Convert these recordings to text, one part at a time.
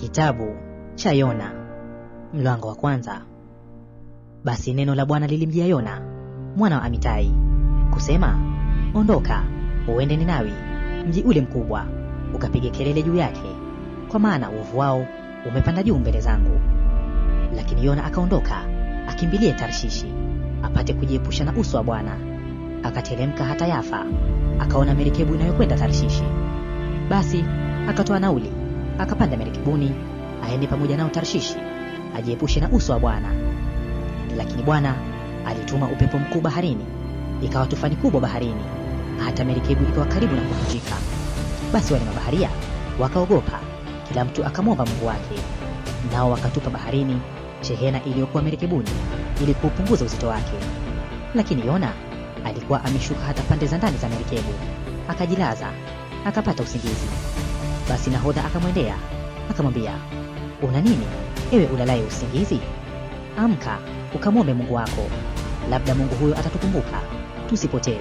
Kitabu cha Yona, mlango wa kwanza. Basi neno la Bwana lilimjia Yona mwana wa Amitai kusema, ondoka uende Ninawi, mji ule mkubwa, ukapige kelele juu yake, kwa maana uovu wao umepanda juu mbele zangu. Lakini Yona akaondoka akimbilie Tarshishi, apate kujiepusha na uso wa Bwana. Akateremka hata Yafa, akaona merikebu inayokwenda Tarshishi. Basi akatoa nauli, akapanda merikebuni aende pamoja nao Tarshishi, ajiepushe na uso wa Bwana. Lakini Bwana alituma upepo mkuu baharini, ikawa tufani kubwa baharini, hata merikebu ikawa karibu na kuvunjika. Basi wale mabaharia wakaogopa, kila mtu akamwomba Mungu wake, nao wakatupa baharini shehena iliyokuwa merikebuni ili kuupunguza uzito wake. Lakini Yona alikuwa ameshuka hata pande za ndani za merikebu, akajilaza, akapata usingizi. Basi nahodha akamwendea akamwambia, una nini, ewe ulalaye usingizi? Amka ukamwombe Mungu wako, labda Mungu huyo atatukumbuka tusipotee.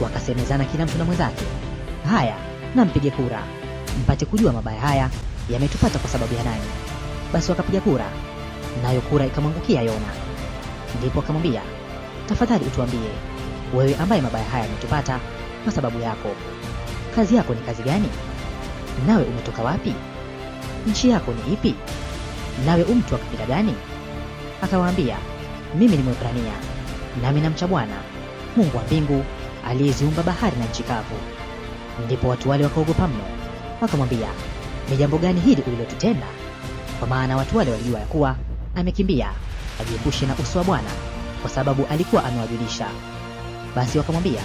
Wakasemezana kila mtu na mwenzake, haya na mpige kura, mpate kujua mabaya haya yametupata kwa sababu ya nani. Basi wakapiga kura, nayo kura ikamwangukia Yona. Ndipo akamwambia, tafadhali utuambie, wewe ambaye mabaya haya yametupata kwa sababu yako, kazi yako ni kazi gani? Nawe umetoka wapi? Nchi yako ni ipi? Nawe umtu wa kabila gani? Akawaambia, mimi ni Mwebrania, nami namcha Bwana Mungu wa mbingu, aliyeziumba bahari na nchi kavu. Ndipo watu wale wakaogopa mno, wakamwambia, ni jambo gani hili ulilotutenda? Kwa maana watu wale walijua ya kuwa amekimbia ajiepushe na uso wa Bwana, kwa sababu alikuwa amewajulisha. Basi wakamwambia,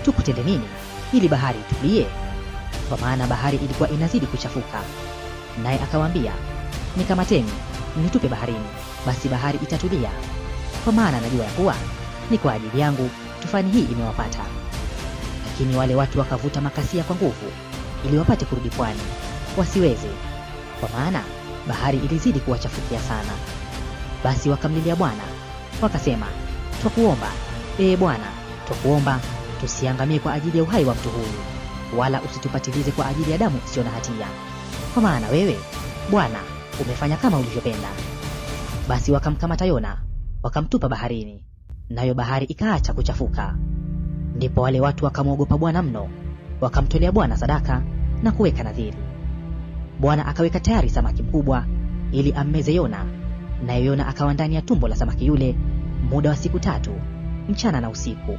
tukutende nini ili bahari itulie? Kwa maana bahari ilikuwa inazidi kuchafuka. Naye akawaambia, nikamateni mnitupe baharini, basi bahari itatulia, kwa maana najua ya kuwa ni kwa ajili yangu tufani hii imewapata. Lakini wale watu wakavuta makasia kwa nguvu, ili wapate kurudi pwani, wasiweze, kwa maana bahari ilizidi kuwachafukia sana. Basi wakamlilia Bwana wakasema, twakuomba, ee Bwana, twakuomba tusiangamie kwa ajili ya uhai wa mtu huyu, wala usitupatilize kwa ajili ya damu isiyo na hatia, kwa maana wewe Bwana umefanya kama ulivyopenda. Basi wakamkamata Yona wakamtupa baharini, nayo bahari ikaacha kuchafuka. Ndipo wale watu wakamwogopa Bwana mno, wakamtolea Bwana sadaka na kuweka nadhiri. Bwana akaweka tayari samaki mkubwa ili ammeze Yona, naye Yona akawa ndani ya tumbo la samaki yule muda wa siku 3 mchana na usiku.